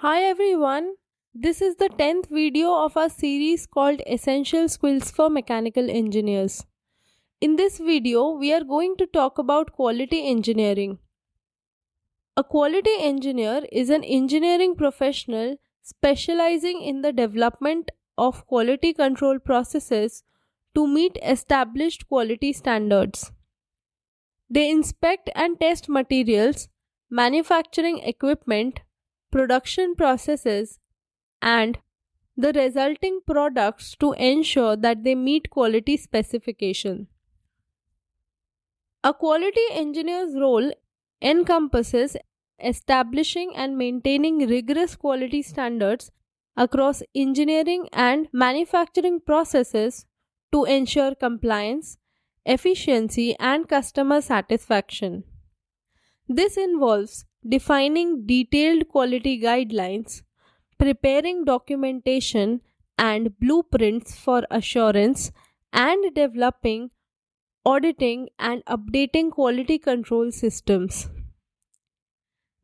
Hi everyone, this is the 10th video of our series called Essential Skills for Mechanical Engineers. In this video, we are going to talk about quality engineering. A quality engineer is an engineering professional specializing in the development of quality control processes to meet established quality standards. They inspect and test materials, manufacturing equipment, production processes, and the resulting products to ensure that they meet quality specification. A quality engineer's role encompasses establishing and maintaining rigorous quality standards across engineering and manufacturing processes to ensure compliance, efficiency, and customer satisfaction. This involves defining detailed quality guidelines, preparing documentation and blueprints for assurance, and developing, auditing, and updating quality control systems.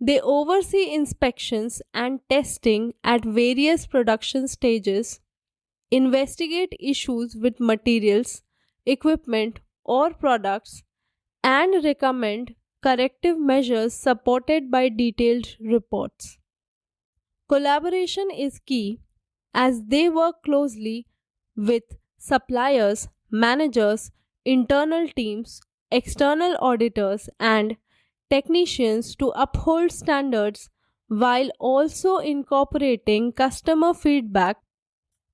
They oversee inspections and testing at various production stages, investigate issues with materials, equipment, or products, and recommend corrective measures supported by detailed reports. Collaboration is key as they work closely with suppliers, managers, internal teams, external auditors, and technicians to uphold standards while also incorporating customer feedback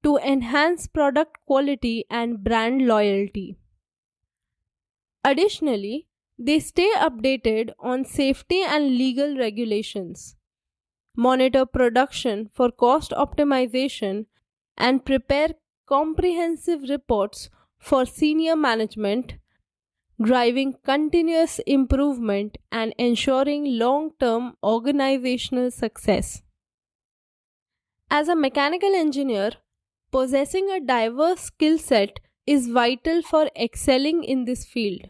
to enhance product quality and brand loyalty. Additionally, they stay updated on safety and legal regulations, monitor production for cost optimization, and prepare comprehensive reports for senior management, driving continuous improvement and ensuring long-term organizational success. As a mechanical engineer, possessing a diverse skill set is vital for excelling in this field.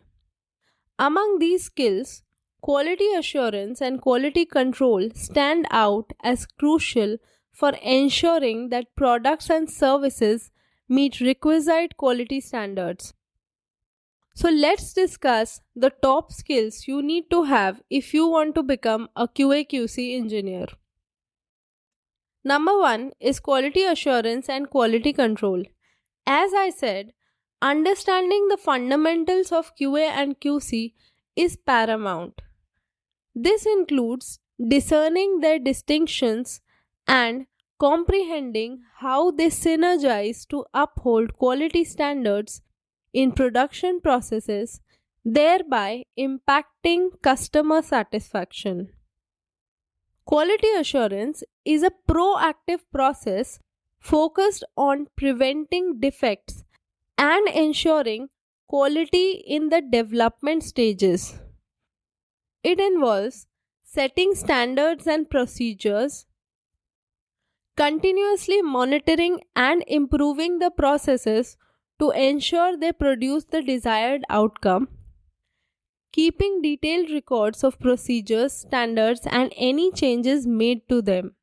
Among these skills, quality assurance and quality control stand out as crucial for ensuring that products and services meet requisite quality standards. So let's discuss the top skills you need to have if you want to become a QA/QC engineer. Number 1 is quality assurance and quality control. As I said, understanding the fundamentals of QA and QC is paramount. This includes discerning their distinctions and comprehending how they synergize to uphold quality standards in production processes, thereby impacting customer satisfaction. Quality assurance is a proactive process focused on preventing defects and ensuring quality in the development stages. It involves setting standards and procedures, continuously monitoring and improving the processes to ensure they produce the desired outcome, keeping detailed records of procedures, standards, and any changes made to them,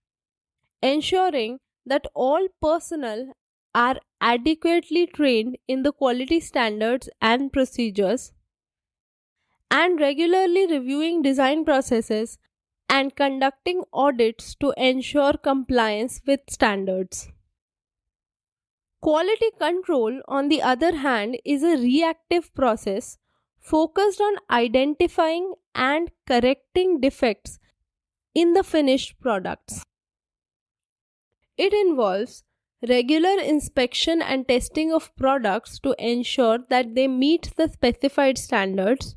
ensuring that all personnel are adequately trained in the quality standards and procedures, and regularly reviewing design processes and conducting audits to ensure compliance with standards. Quality control, on the other hand, is a reactive process focused on identifying and correcting defects in the finished products. It involves regular inspection and testing of products to ensure that they meet the specified standards,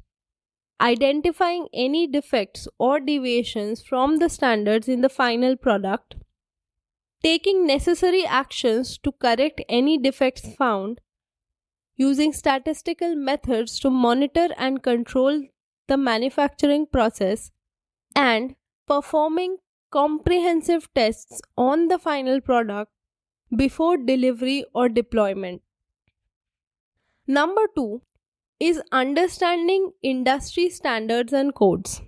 identifying any defects or deviations from the standards in the final product, taking necessary actions to correct any defects found, using statistical methods to monitor and control the manufacturing process, and performing comprehensive tests on the final product before delivery or deployment. Number 2 is understanding industry standards and codes.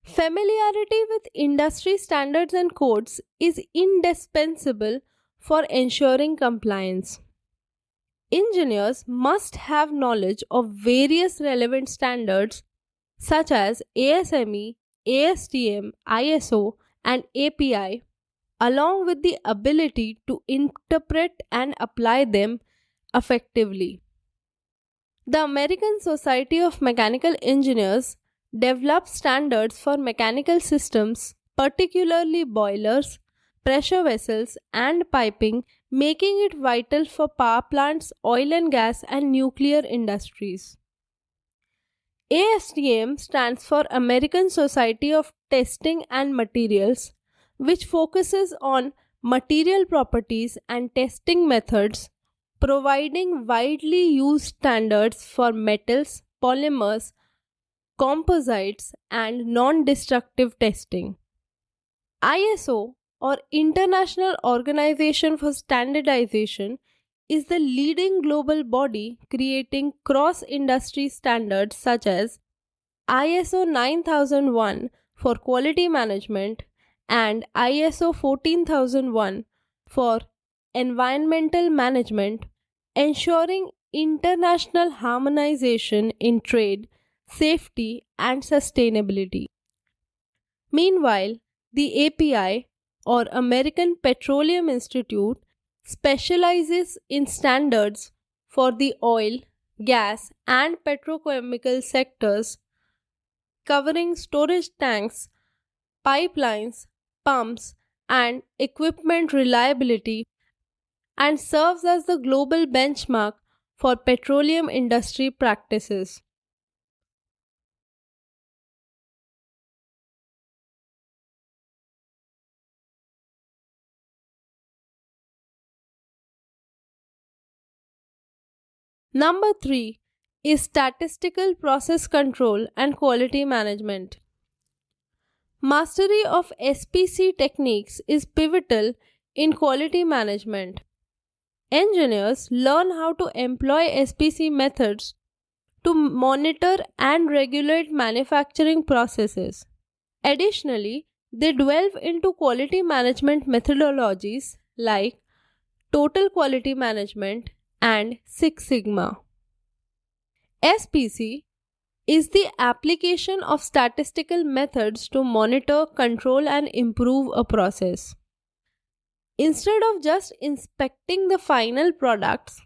Familiarity with industry standards and codes is indispensable for ensuring compliance. Engineers must have knowledge of various relevant standards such as ASME, ASTM, ISO, and API, along with the ability to interpret and apply them effectively. The American Society of Mechanical Engineers develops standards for mechanical systems, particularly boilers, pressure vessels, and piping, making it vital for power plants, oil and gas, and nuclear industries. ASTM stands for American Society of Testing and Materials, which focuses on material properties and testing methods, providing widely used standards for metals, polymers, composites, and non destructive testing. ISO, or International Organization for Standardization, is the leading global body creating cross industry standards such as ISO 9001 for quality management and ISO 14001 for environmental management, ensuring international harmonization in trade, safety, and sustainability. Meanwhile, the API, or American Petroleum Institute, specializes in standards for the oil, gas, and petrochemical sectors, covering storage tanks, pipelines, pumps, and equipment reliability, and serves as the global benchmark for petroleum industry practices. Number 3 is statistical process control and quality management. Mastery of SPC techniques is pivotal in quality management. Engineers learn how to employ SPC methods to monitor and regulate manufacturing processes. Additionally, they delve into quality management methodologies like total quality management and Six Sigma. SPC is the application of statistical methods to monitor, control, and improve a process. Instead of just inspecting the final products,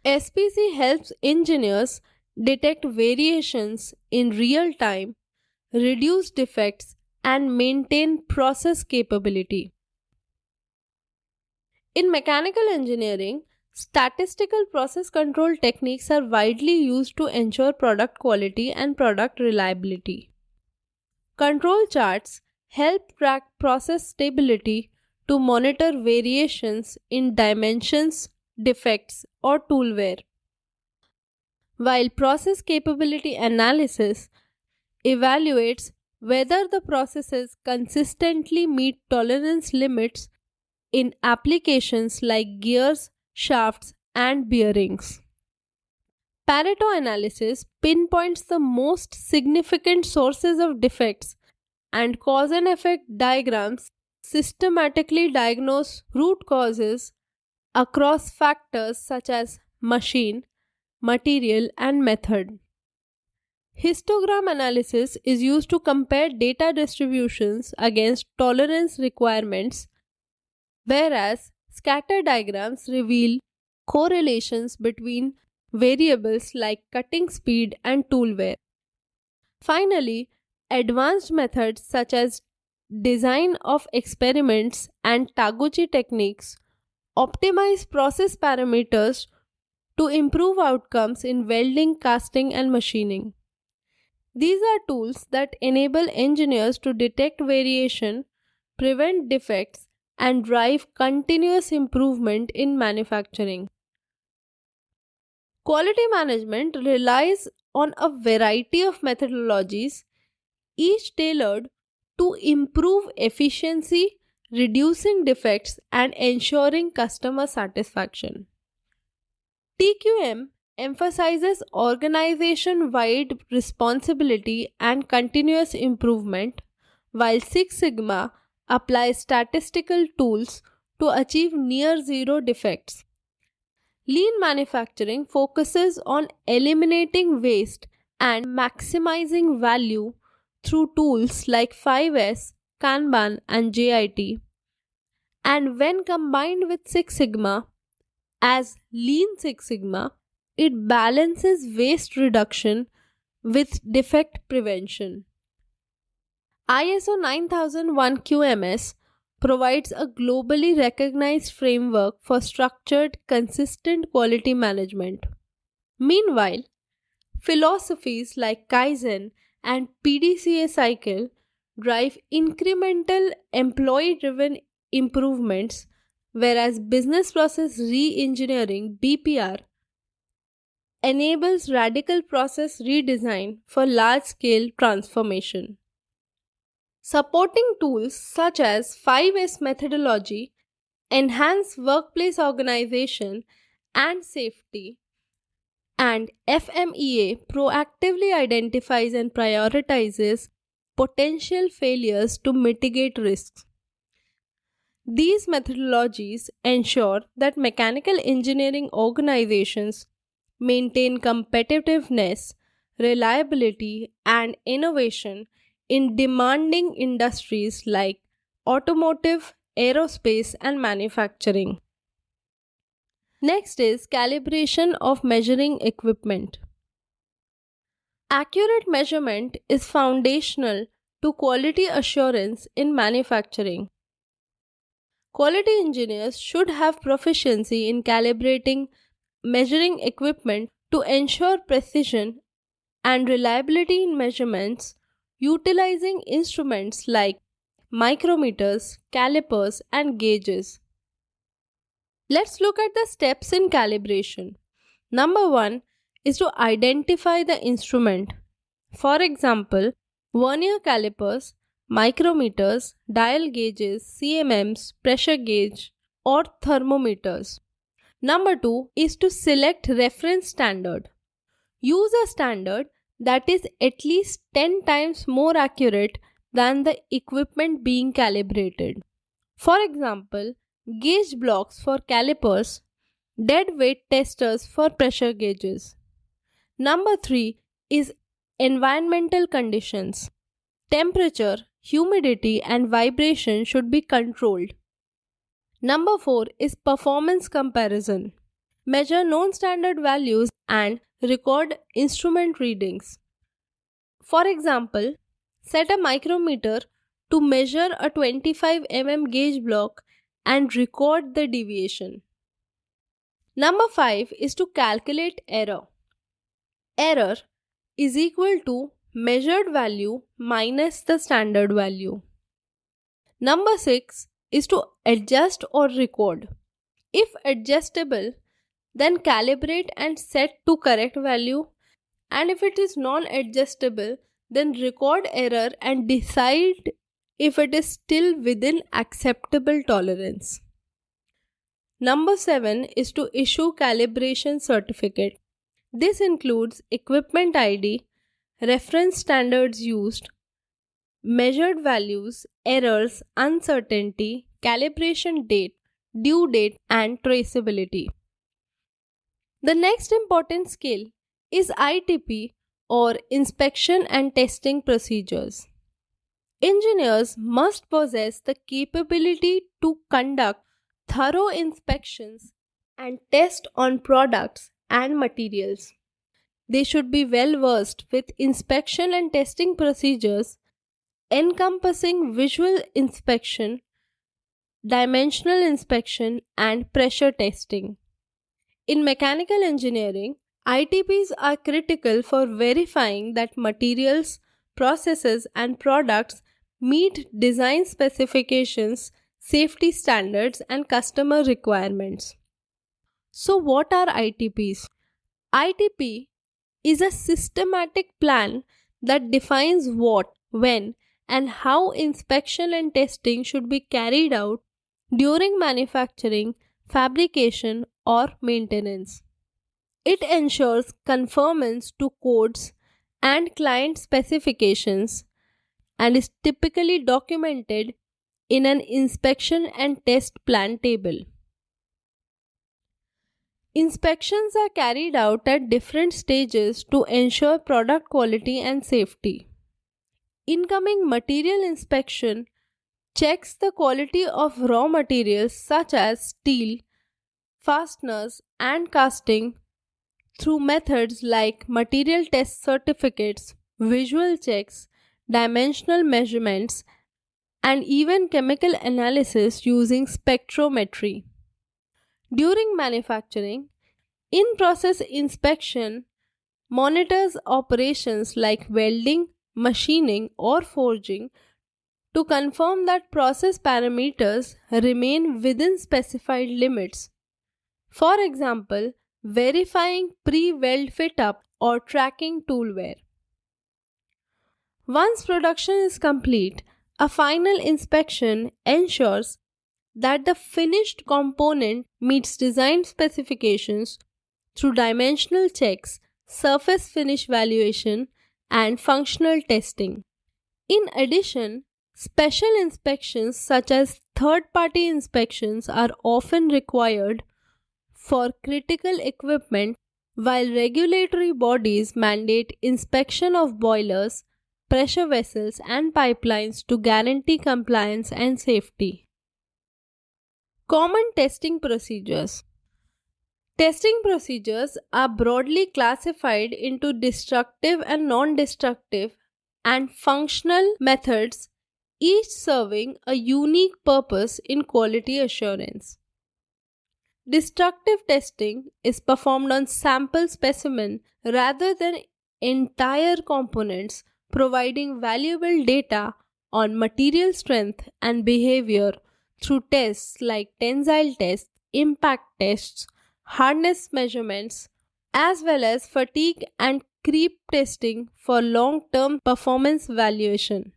SPC helps engineers detect variations in real time, reduce defects, and maintain process capability. In mechanical engineering, statistical process control techniques are widely used to ensure product quality and product reliability. Control charts help track process stability to monitor variations in dimensions, defects, or tool wear, while process capability analysis evaluates whether the processes consistently meet tolerance limits in applications like gears, shafts, and bearings. Pareto analysis pinpoints the most significant sources of defects, and cause and effect diagrams systematically diagnose root causes across factors such as machine, material, and method. Histogram analysis is used to compare data distributions against tolerance requirements, whereas scatter diagrams reveal correlations between variables like cutting speed and tool wear. Finally, advanced methods such as design of experiments and Taguchi techniques optimize process parameters to improve outcomes in welding, casting, and machining. These are tools that enable engineers to detect variation, prevent defects, and drive continuous improvement in manufacturing. Quality management relies on a variety of methodologies, each tailored to improve efficiency, reducing defects, and ensuring customer satisfaction. TQM emphasizes organization-wide responsibility and continuous improvement, while Six Sigma applies statistical tools to achieve near zero defects. Lean manufacturing focuses on eliminating waste and maximizing value through tools like 5S, Kanban, and JIT. And when combined with Six Sigma as Lean Six Sigma, it balances waste reduction with defect prevention. ISO 9001 QMS provides a globally recognized framework for structured, consistent quality management. Meanwhile, philosophies like Kaizen and PDCA cycle drive incremental employee driven improvements, whereas business process re engineering BPR enables radical process redesign for large scale transformation. Supporting tools such as 5S methodology enhance workplace organization and safety, and FMEA proactively identifies and prioritizes potential failures to mitigate risks. These methodologies ensure that mechanical engineering organizations maintain competitiveness, reliability, and innovation in demanding industries like automotive, aerospace, and manufacturing. Next is calibration of measuring equipment. Accurate measurement is foundational to quality assurance in manufacturing. Quality engineers should have proficiency in calibrating measuring equipment to ensure precision and reliability in measurements, utilizing instruments like micrometers, calipers, and gauges. Let's look at the steps in calibration. Number 1 is to identify the instrument. For example, vernier calipers, micrometers, dial gauges, CMMs, pressure gauge, or thermometers. Number 2 is to select reference standard. Use a standard that is at least 10 times more accurate than the equipment being calibrated. For example, gauge blocks for calipers, dead weight testers for pressure gauges. Number 3 is environmental conditions. Temperature, humidity, and vibration should be controlled. Number 4 is performance comparison. Measure known standard values and record instrument readings. For example, set a micrometer to measure a 25 mm gauge block and record the deviation. Number 5 is to calculate error. Error is equal to measured value minus the standard value. Number 6 is to adjust or record. If adjustable, then calibrate and set to correct value, and if it is non-adjustable, then record error and decide if it is still within acceptable tolerance. Number 7 is to issue calibration certificate. This includes equipment ID, reference standards used, measured values, errors, uncertainty, calibration date, due date, and traceability. The next important skill is ITP, or Inspection and Testing Procedures. Engineers must possess the capability to conduct thorough inspections and test on products and materials. They should be well versed with inspection and testing procedures encompassing visual inspection, dimensional inspection, and pressure testing. In mechanical engineering, ITPs are critical for verifying that materials, processes, and products meet design specifications, safety standards, and customer requirements. So, what are ITPs? ITP is a systematic plan that defines what, when, and how inspection and testing should be carried out during manufacturing, fabrication, or maintenance. It ensures conformance to codes and client specifications and is typically documented in an inspection and test plan table. Inspections are carried out at different stages to ensure product quality and safety. Incoming material inspection checks the quality of raw materials such as steel, fasteners, and casting through methods like material test certificates, visual checks, dimensional measurements, and even chemical analysis using spectrometry. During manufacturing, in process inspection monitors operations like welding, machining, or forging to confirm that process parameters remain within specified limits. For example, verifying pre-weld fit-up or tracking tool wear. Once production is complete, a final inspection ensures that the finished component meets design specifications through dimensional checks, surface finish valuation, and functional testing. In addition, special inspections such as third-party inspections are often required for critical equipment, while regulatory bodies mandate inspection of boilers, pressure vessels, and pipelines to guarantee compliance and safety. Common testing procedures. Testing procedures are broadly classified into destructive and non-destructive and functional methods, each serving a unique purpose in quality assurance. Destructive testing is performed on sample specimen rather than entire components, providing valuable data on material strength and behavior through tests like tensile tests, impact tests, hardness measurements, as well as fatigue and creep testing for long-term performance valuation.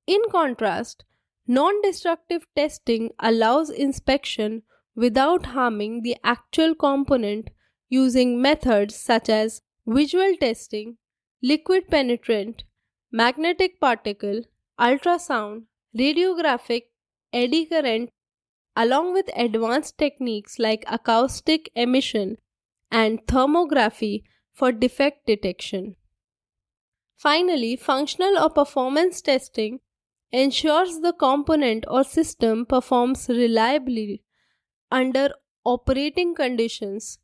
In contrast, non-destructive testing allows inspection without harming the actual component using methods such as visual testing, liquid penetrant, magnetic particle, ultrasound, radiographic, eddy current, along with advanced techniques like acoustic emission and thermography for defect detection. Finally, functional or performance testing ensures the component or system performs reliably under operating conditions,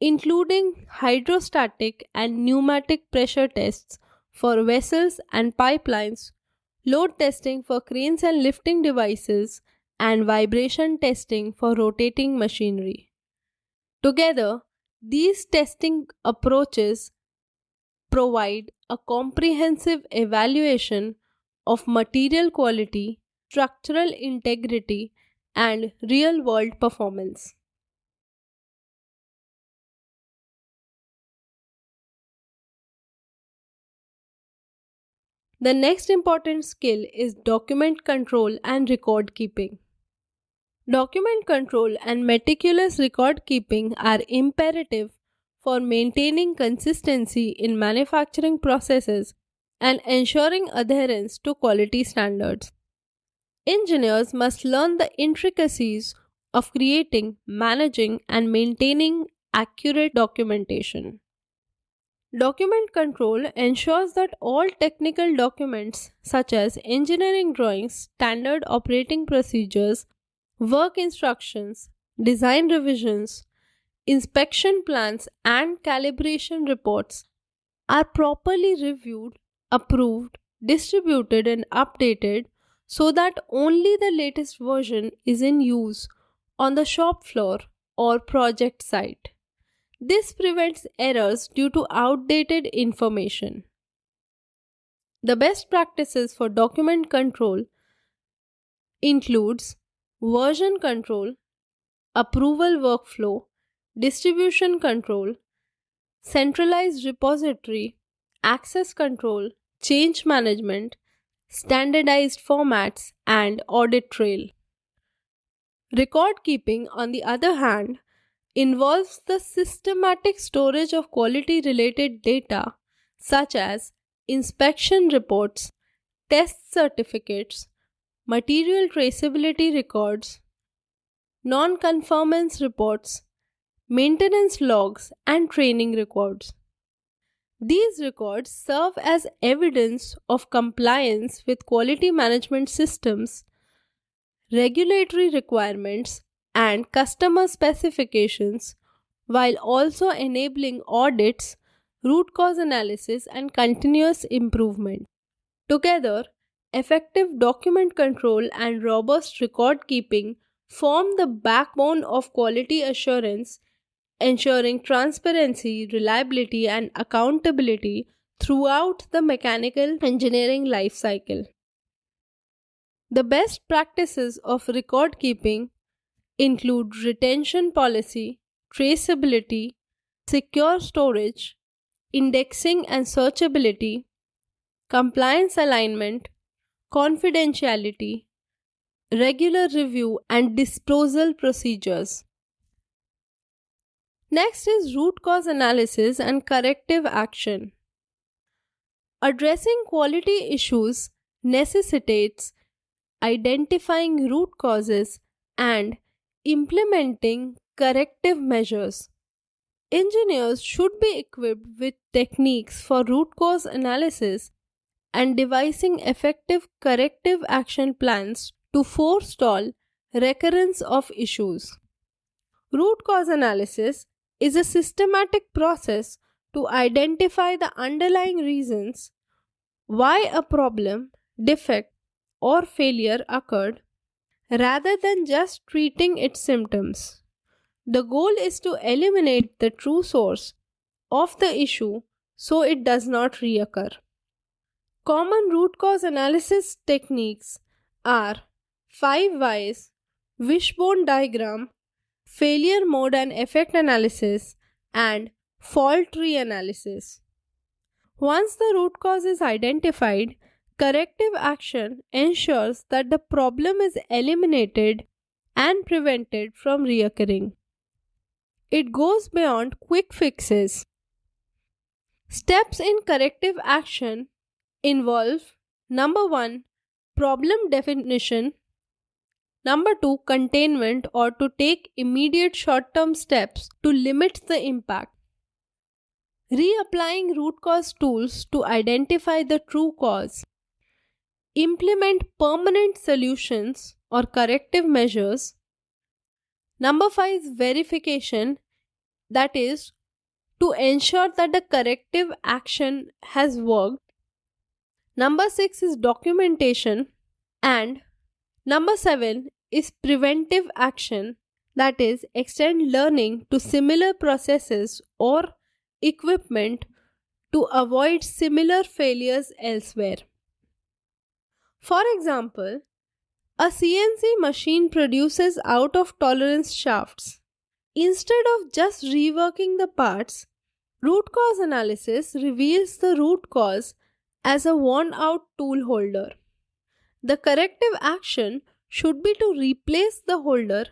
including hydrostatic and pneumatic pressure tests for vessels and pipelines, load testing for cranes and lifting devices, and vibration testing for rotating machinery. Together, these testing approaches provide a comprehensive evaluation of material quality, structural integrity, and real-world performance. The next important skill is document control and record keeping. Document control and meticulous record keeping are imperative for maintaining consistency in manufacturing processes and ensuring adherence to quality standards. Engineers must learn the intricacies of creating, managing, and maintaining accurate documentation. Document control ensures that all technical documents such as engineering drawings, standard operating procedures, work instructions, design revisions, inspection plans, and calibration reports are properly reviewed, approved, distributed, and updated so that only the latest version is in use on the shop floor or project site. This prevents errors due to outdated information. The best practices for document control includes version control, approval workflow, distribution control, centralized repository, access control, change management, standardized formats, and audit trail. Record keeping, on the other hand, involves the systematic storage of quality related data such as inspection reports, test certificates, material traceability records, non-conformance reports, maintenance logs, and training records. These records serve as evidence of compliance with quality management systems, regulatory requirements, and customer specifications, while also enabling audits, root cause analysis, and continuous improvement. Together, effective document control and robust record keeping form the backbone of quality assurance, ensuring transparency, reliability, and accountability throughout the mechanical engineering lifecycle. The best practices of record keeping include retention policy, traceability, secure storage, indexing and searchability, compliance alignment, confidentiality, regular review, and disposal procedures. Next is root cause analysis and corrective action. Addressing quality issues necessitates identifying root causes and implementing corrective measures. Engineers should be equipped with techniques for root cause analysis and devising effective corrective action plans to forestall recurrence of issues. Root cause analysis is a systematic process to identify the underlying reasons why a problem, defect, or failure occurred rather than just treating its symptoms. The goal is to eliminate the true source of the issue so it does not reoccur. Common root cause analysis techniques are 5 whys, wishbone diagram, failure mode and effect analysis, and fault tree analysis. Once the root cause is identified, corrective action ensures that the problem is eliminated and prevented from reoccurring. It goes beyond quick fixes. Steps in corrective action involve number 1, problem definition, number 2, containment or to take immediate short-term steps to limit the impact, reapplying root cause tools to identify the true cause, implement permanent solutions or corrective measures. Number 5 is verification, that is, to ensure that the corrective action has worked. Number 6 is documentation, and number 7 is preventive action, that is, extend learning to similar processes or equipment to avoid similar failures elsewhere. For example, a CNC machine produces out of tolerance shafts. Instead of just reworking the parts, root cause analysis reveals the root cause as a worn out tool holder. The corrective action should be to replace the holder,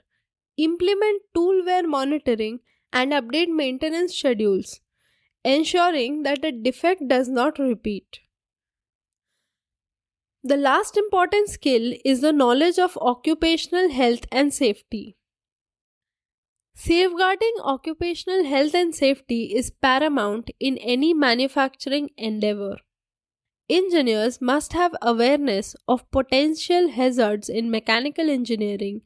implement tool wear monitoring, and update maintenance schedules, ensuring that the defect does not repeat. The last important skill is the knowledge of occupational health and safety. Safeguarding occupational health and safety is paramount in any manufacturing endeavor. Engineers must have awareness of potential hazards in mechanical engineering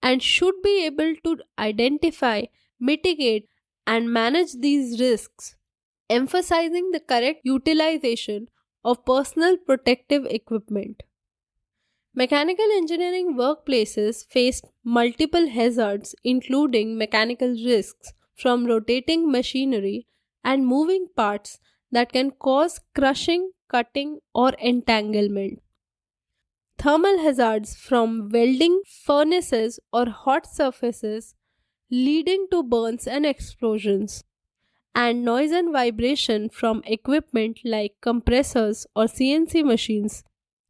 and should be able to identify, mitigate, and manage these risks, emphasizing the correct utilization of personal protective equipment. Mechanical engineering workplaces face multiple hazards, including mechanical risks from rotating machinery and moving parts that can cause crushing, cutting, or entanglement. Thermal hazards from welding furnaces or hot surfaces leading to burns and explosions, and noise and vibration from equipment like compressors or CNC machines,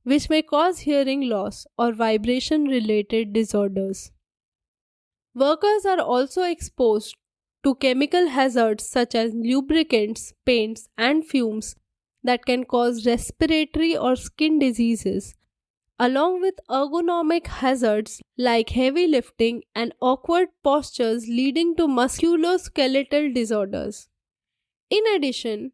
which may cause hearing loss or vibration related disorders. Workers are also exposed to chemical hazards such as lubricants, paints, and fumes that can cause respiratory or skin diseases, along with ergonomic hazards like heavy lifting and awkward postures leading to musculoskeletal disorders. In addition,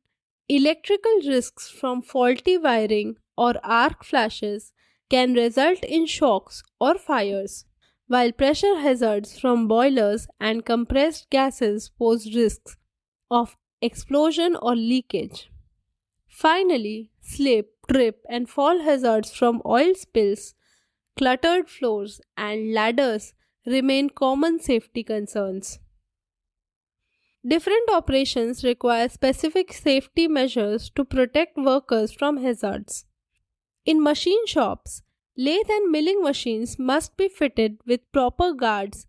electrical risks from faulty wiring or arc flashes can result in shocks or fires, while pressure hazards from boilers and compressed gases pose risks of explosion or leakage. Finally, slip, trip, and fall hazards from oil spills, cluttered floors, and ladders remain common safety concerns. Different operations require specific safety measures to protect workers from hazards. In machine shops, lathe and milling machines must be fitted with proper guards,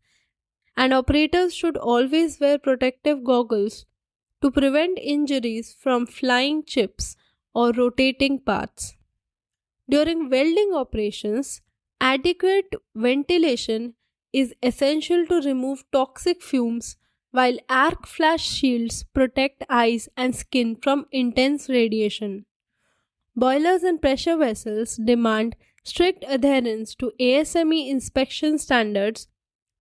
and operators should always wear protective goggles to prevent injuries from flying chips or rotating parts. During welding operations, adequate ventilation is essential to remove toxic fumes, while arc flash shields protect eyes and skin from intense radiation. Boilers and pressure vessels demand strict adherence to ASME inspection standards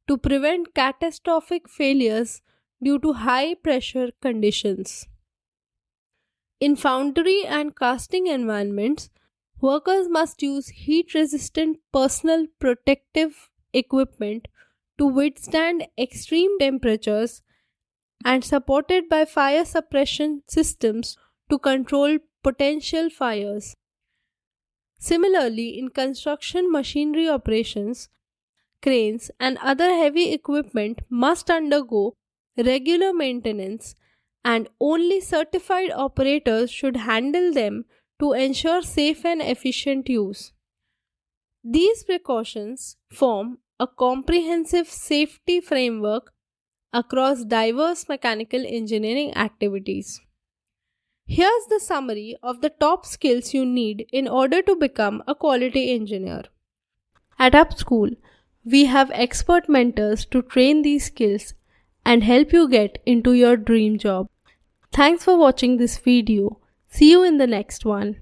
to prevent catastrophic failures due to high pressure conditions. In foundry and casting environments, workers must use heat resistant personal protective equipment to withstand extreme temperatures and supported by fire suppression systems to control potential fires. Similarly, in construction machinery operations, cranes and other heavy equipment must undergo regular maintenance, and only certified operators should handle them to ensure safe and efficient use. These precautions form a comprehensive safety framework across diverse mechanical engineering activities. Here's the summary of the top skills you need in order to become a quality engineer. At UpSkul, we have expert mentors to train these skills and help you get into your dream job. Thanks for watching this video. See you in the next one.